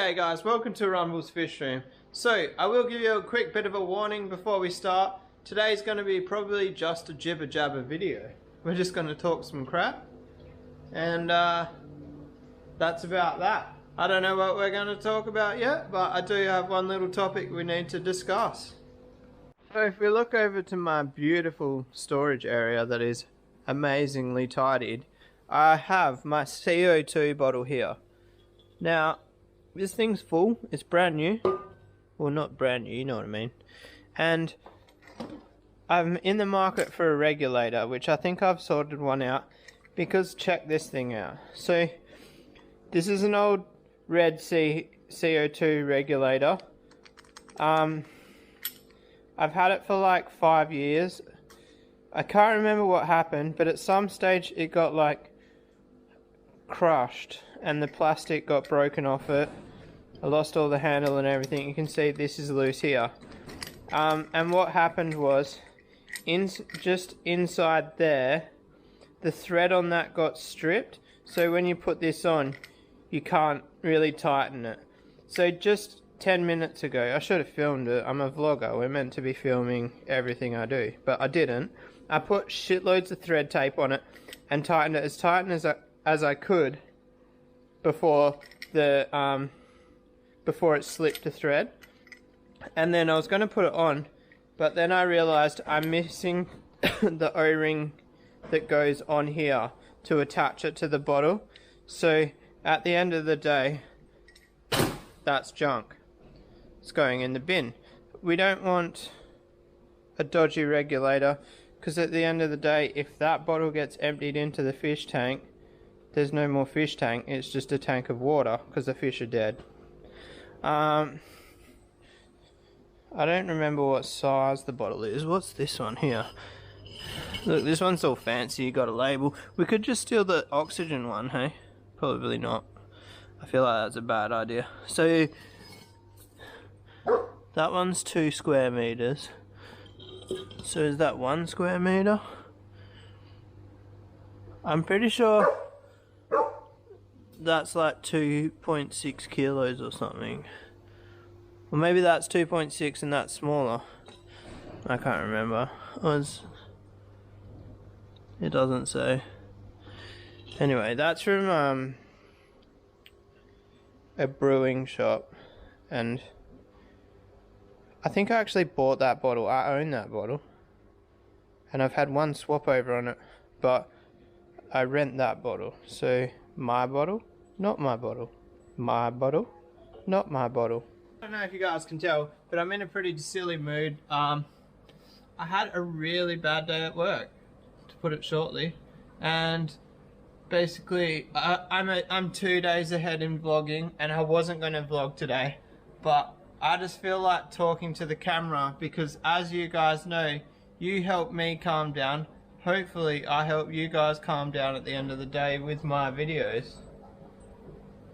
G'day guys, welcome to Rumble's Fish Room. So, I will give you a quick bit of a warning before we start. Today's going to be probably just a jibber jabber video. We're just going to talk some crap. And that's about that. I don't know what we're going to talk about yet, but I do have one little topic we need to discuss. So if we look over to my beautiful storage area that is amazingly tidied, I have my CO2 bottle here. Now, this thing's full, it's brand new. Well, not brand new, you know what I mean. And I'm in the market for a regulator, which I think I've sorted one out, because check this thing out. So, this is an old red CO2 regulator. I've had it for like 5 years. I can't remember what happened, but at some stage it got like crushed and the plastic got broken off it. I lost all the handle and everything. You can see this is loose here. And what happened was, just inside there, the thread on that got stripped. So when you put this on, you can't really tighten it. So just 10 minutes ago, I should have filmed it. I'm a vlogger. We're meant to be filming everything I do, but I didn't. I put shitloads of thread tape on it and tightened it as tight as I could before the before it slipped the thread. And then I was going to put it on, but then I realized I'm missing the O-ring that goes on here to attach it to the bottle. So at the end of the day, that's junk. It's going in the bin. We don't want a dodgy regulator, because at the end of the day, if that bottle gets emptied into the fish tank, there's no more fish tank, it's just a tank of water, because the fish are dead. I don't remember what size the bottle is. What's this one here? Look, this one's all fancy, you got a label. We could just steal the oxygen one, hey? Probably not. I feel like that's a bad idea. So, that one's 2 square meters. So is that 1 square meter? I'm pretty sure that's like 2.6 kilos or something. Or maybe that's 2.6 and that's smaller. I can't remember. It doesn't say. Anyway, that's from a brewing shop, and I think I actually bought that bottle. I own that bottle, and I've had one swap over on it, but I rent that bottle. So my bottle, not my bottle. My bottle, not my bottle. I don't know if you guys can tell, but I'm in a pretty silly mood. I had a really bad day at work, to put it shortly, and basically I'm 2 days ahead in vlogging, and I wasn't going to vlog today, but I just feel like talking to the camera, because as you guys know, you help me calm down. Hopefully I help you guys calm down at the end of the day with my videos.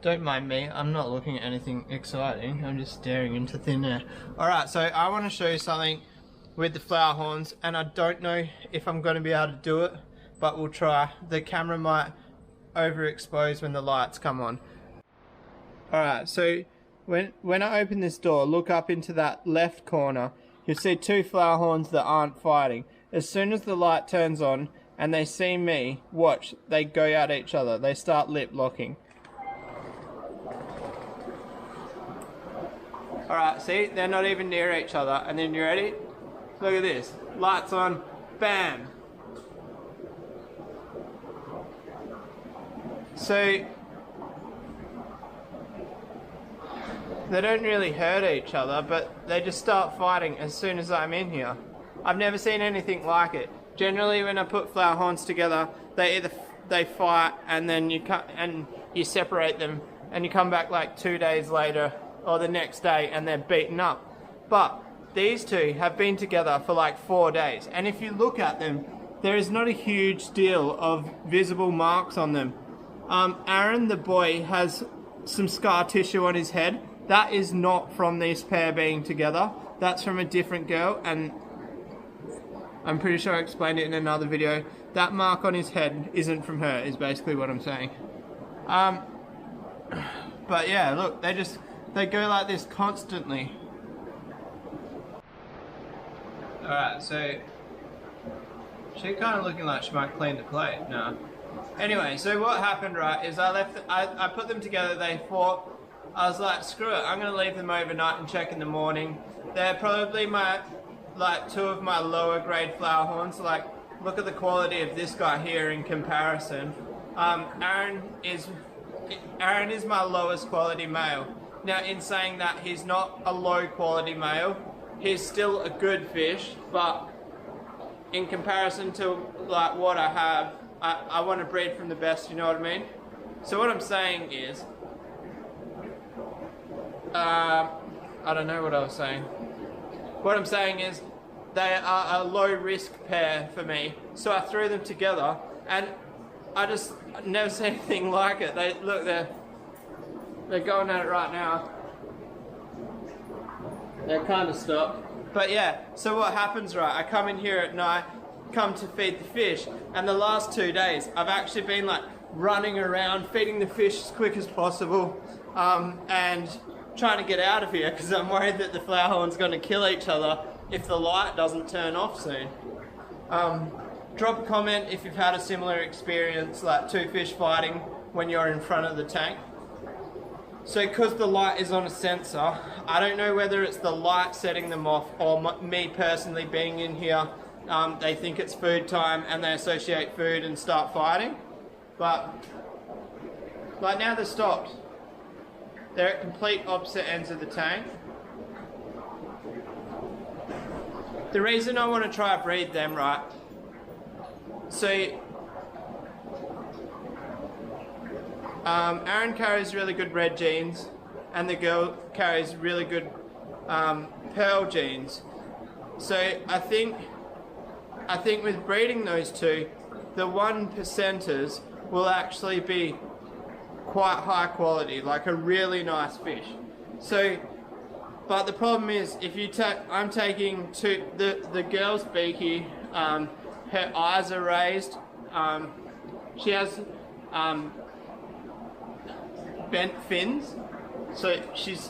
Don't mind me, I'm not looking at anything exciting, I'm just staring into thin air. Alright, so I want to show you something with the Flowerhorns, and I don't know if I'm going to be able to do it, but we'll try. The camera might overexpose when the lights come on. Alright, so when I open this door, look up into that left corner, you'll see 2 Flowerhorns that aren't fighting. As soon as the light turns on and they see me, watch, they go at each other. They start lip locking. Alright, see, they're not even near each other. And then you ready? Look at this. Lights on, bam. So they don't really hurt each other, but they just start fighting as soon as I'm in here. I've never seen anything like it. Generally, when I put Flowerhorns together, they fight, and then you separate them, and you come back like 2 days later or the next day, and they're beaten up. But these two have been together for like 4 days, and if you look at them, there is not a huge deal of visible marks on them. Aaron, the boy, has some scar tissue on his head. That is not from this pair being together. That's from a different girl, and I'm pretty sure I explained it in another video. That mark on his head isn't from her, is basically what I'm saying. But yeah, look, they go like this constantly. Alright, so she's kind of looking like she might clean the plate. No. Anyway, so what happened, right, is I put them together, they fought. I was like, screw it, I'm going to leave them overnight and check in the morning. They're probably two of my lower grade flowerhorns. Like, look at the quality of this guy here in comparison. Aaron is my lowest quality male. Now, in saying that, he's not a low quality male. He's still a good fish, but in comparison to like what I have, I want to breed from the best, you know what I mean? So what I'm saying is, I don't know what I was saying. What I'm saying is, they are a low risk pair for me. So I threw them together, and I just never seen anything like it. They're going at it right now. They're kind of stopped. But yeah, so what happens, right, I come in here at night, come to feed the fish, and the last 2 days I've actually been like running around feeding the fish as quick as possible, and trying to get out of here because I'm worried that the flowerhorn's going to kill each other if the light doesn't turn off soon. Drop a comment if you've had a similar experience, like two fish fighting when you're in front of the tank. So because the light is on a sensor, I don't know whether it's the light setting them off or me personally being in here. They think it's food time and they associate food and start fighting. But like now they're stopped. They're at complete opposite ends of the tank. The reason I want to try to breed them, right, so Aaron carries really good red genes and the girl carries really good pearl genes. So I think with breeding those two, the 1%ers will actually be quite high quality, like a really nice fish. So, but the problem is, if you I'm taking the girl's beaky, her eyes are raised, she has bent fins, so she's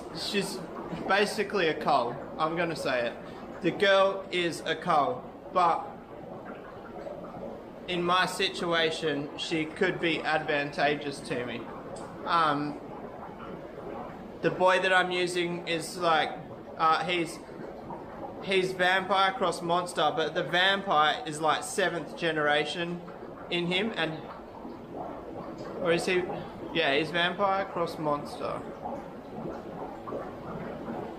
basically a cull. I'm gonna say it. The girl is a cull, but in my situation, she could be advantageous to me. The boy that I'm using is like, he's vampire cross monster, but the vampire is like 7th generation in him, and or is he? Yeah, he's vampire cross monster.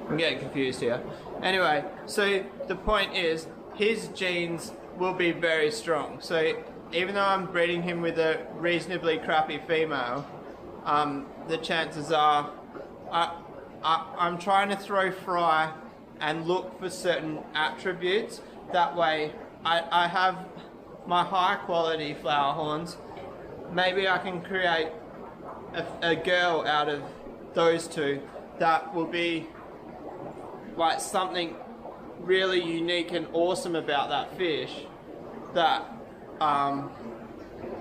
I'm getting confused here. Anyway, so the point is, his genes will be very strong. So even though I'm breeding him with a reasonably crappy female, the chances are I'm trying to throw fry and look for certain attributes. That way I have my high quality flowerhorns. Maybe I can create a girl out of those two that will be like something really unique and awesome about that fish that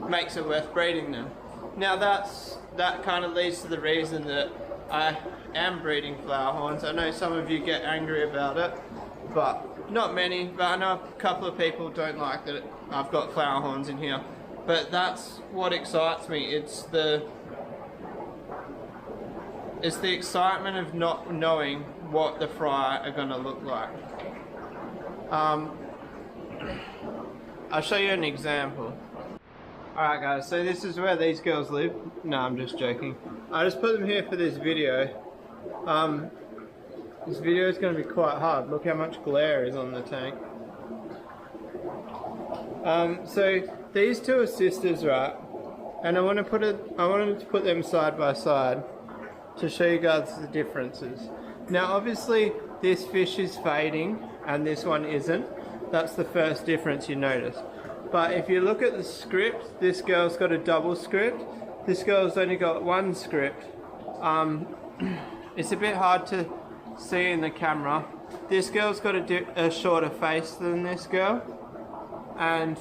makes it worth breeding them. Now that kind of leads to the reason that I am breeding flowerhorns. I know some of you get angry about it, but not many, but I know a couple of people don't like that I've got flowerhorns in here. But that's what excites me. It's the excitement of not knowing what the fry are going to look like. I'll show you an example. Alright guys, so this is where these girls live. No, I'm just joking. I just put them here for this video. This video is going to be quite hard. Look how much glare is on the tank. So these two are sisters, right? And I wanted to put them side by side to show you guys the differences. Now obviously this fish is fading and this one isn't. That's the first difference you notice. But if you look at the script, this girl's got a double script. This girl's only got one script. It's a bit hard to see in the camera. This girl's got a shorter face than this girl, and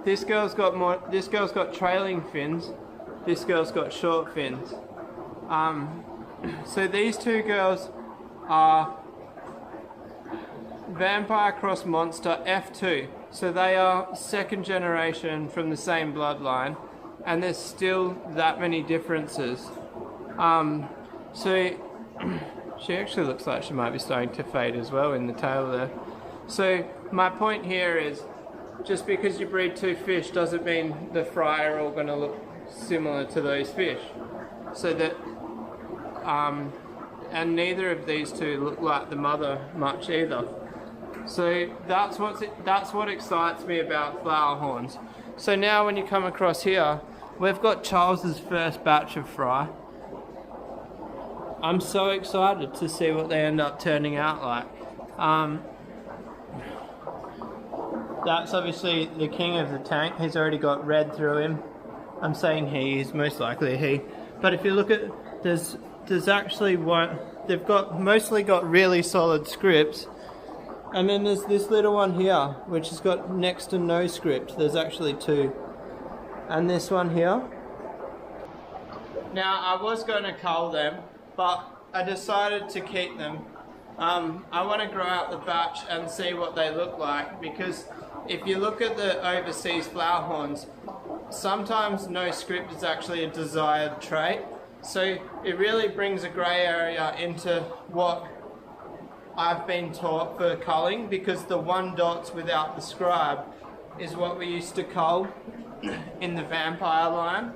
this girl's got more. This girl's got trailing fins. This girl's got short fins. So these two girls are Vampire Cross Monster F2. So they are second generation from the same bloodline, and there's still that many differences. So she actually looks like she might be starting to fade as well in the tail there. So my point here is, just because you breed two fish doesn't mean the fry are all going to look similar to those fish. So that, and neither of these two look like the mother much either. So that's what excites me about Flowerhorns. So now when you come across here, we've got Charles's first batch of fry. I'm so excited to see what they end up turning out like. That's obviously the king of the tank. He's already got red through him. I'm saying he's most likely a he. But if you look at, there's actually one, they've mostly got really solid scripts. And then there's this little one here, which has got next to no script. There's actually two. And this one here. Now, I was going to cull them, but I decided to keep them. I want to grow out the batch and see what they look like, because if you look at the overseas Flowerhorns, sometimes no script is actually a desired trait. So it really brings a grey area into what I've been taught for culling, because the one dots without the scribe is what we used to cull in the vampire line.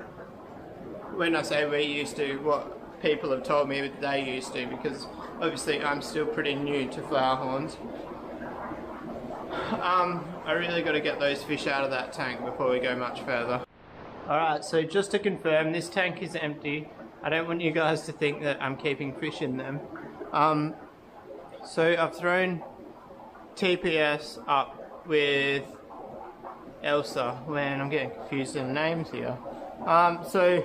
When I say we used to, what people have told me they used to, because obviously I'm still pretty new to Flowerhorns. I really got to get those fish out of that tank before we go much further. Alright, so just to confirm, this tank is empty. I don't want you guys to think that I'm keeping fish in them. So I've thrown TPS up with Elsa, when I'm getting confused in the names here. So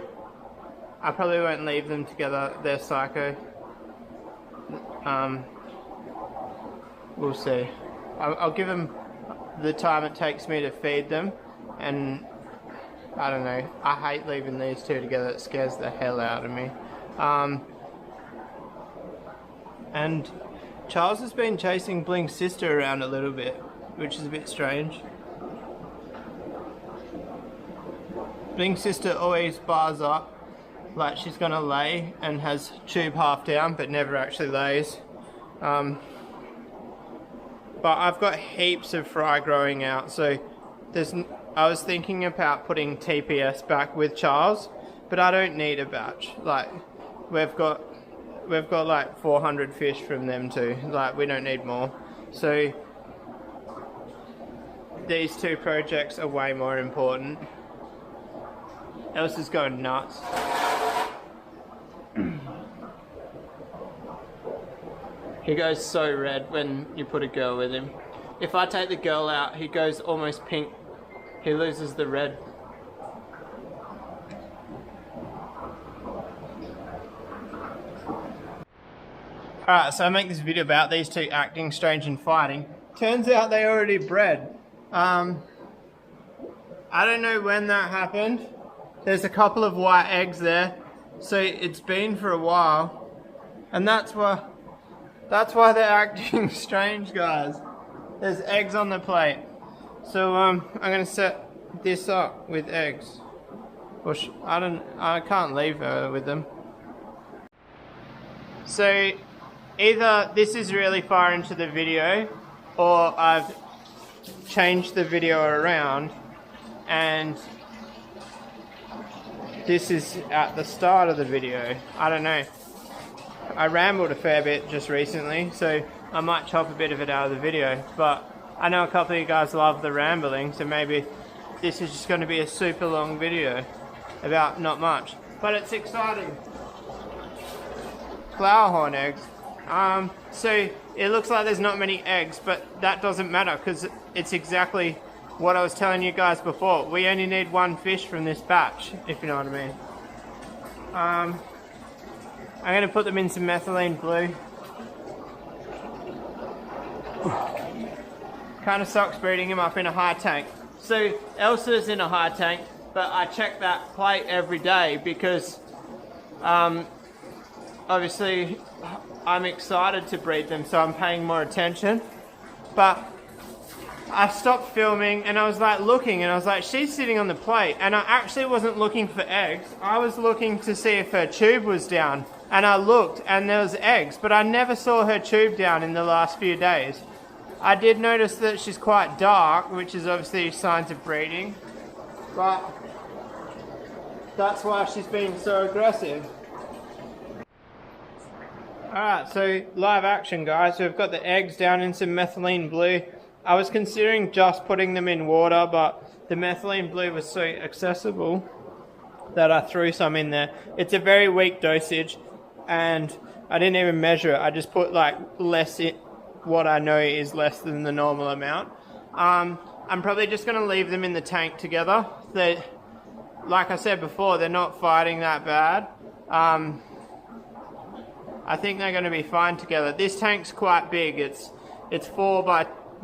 I probably won't leave them together, they're psycho. We'll see. I'll give them the time it takes me to feed them, and I don't know, I hate leaving these two together, it scares the hell out of me. And Charles has been chasing Blink's sister around a little bit, which is a bit strange. Blink's sister always bars up like she's gonna lay and has tube half down, but never actually lays. But I've got heaps of fry growing out, so I was thinking about putting TPS back with Charles, but I don't need a batch. Like, we've got like 400 fish from them too. Like, we don't need more. So these two projects are way more important. Elsa's going nuts. He goes so red when you put a girl with him. If I take the girl out, he goes almost pink. He loses the red. Alright, so I make this video about these two acting strange and fighting. Turns out they already bred. I don't know when that happened. There's a couple of white eggs there. So it's been for a while. And that's why they're acting strange, guys. There's eggs on the plate. So I'm gonna set this up with eggs. Or I can't leave her with them. So either this is really far into the video, or I've changed the video around and this is at the start of the video. I don't know. I rambled a fair bit just recently, so I might chop a bit of it out of the video, but I know a couple of you guys love the rambling, so maybe this is just going to be a super long video about not much, but it's exciting. Flowerhorn eggs. So it looks like there's not many eggs, but that doesn't matter because it's exactly what I was telling you guys before. We only need one fish from this batch, if you know what I mean. I'm going to put them in some methylene blue. Kind of sucks breeding him up in a high tank. So Elsa's in a high tank, but I check that plate every day because obviously I'm excited to breed them, so I'm paying more attention. But I stopped filming and I was like looking, and I was like, she's sitting on the plate, and I actually wasn't looking for eggs. I was looking to see if her tube was down, and I looked and there was eggs, but I never saw her tube down in the last few days. I did notice that she's quite dark, which is obviously signs of breeding, but that's why she's being so aggressive. Alright, so live action, guys. We've got the eggs down in some methylene blue. I was considering just putting them in water, but the methylene blue was so accessible that I threw some in there. It's a very weak dosage, and I didn't even measure it. I just put like less in, what I know is less than the normal amount. I'm probably just going to leave them in the tank together. They, like I said before, they're not fighting that bad. I think they're going to be fine together. This tank's quite big. It's 4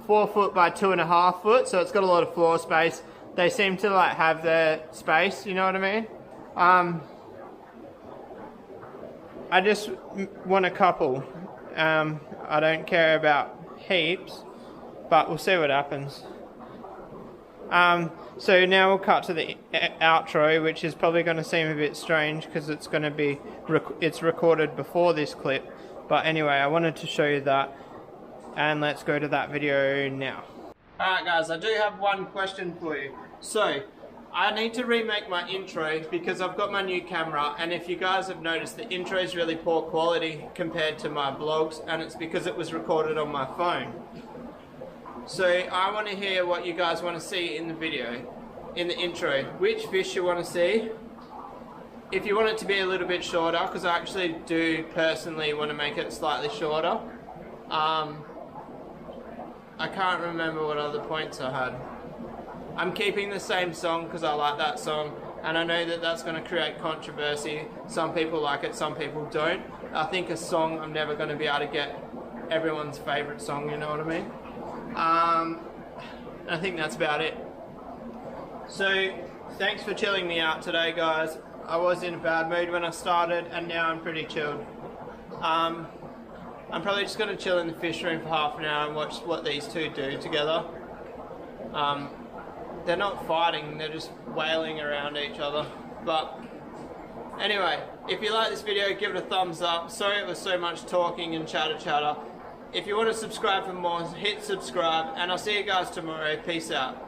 foot by 2.5 foot, so it's got a lot of floor space. They seem to like have their space, you know what I mean? I just want a couple. I don't care about heaps, but we'll see what happens. So now we'll cut to the outro, which is probably going to seem a bit strange because it's going to be it's recorded before this clip. But anyway, I wanted to show you that, and let's go to that video now. Alright guys, I do have one question for you. So, I need to remake my intro because I've got my new camera, and if you guys have noticed, the intro is really poor quality compared to my vlogs, and it's because it was recorded on my phone. So I want to hear what you guys want to see in the video, in the intro. Which fish you want to see. If you want it to be a little bit shorter, because I actually do personally want to make it slightly shorter. I can't remember what other points I had. I'm keeping the same song because I like that song, and I know that that's going to create controversy. Some people like it, some people don't. I think a song, I'm never going to be able to get everyone's favourite song, you know what I mean? I think that's about it. So, thanks for chilling me out today, guys. I was in a bad mood when I started, and now I'm pretty chilled. I'm probably just going to chill in the fish room for half an hour and watch what these two do together. They're not fighting, they're just wailing around each other. But anyway, if you like this video, give it a thumbs up. Sorry it was so much talking and chatter. If you want to subscribe for more, hit subscribe, and I'll see you guys tomorrow. Peace out.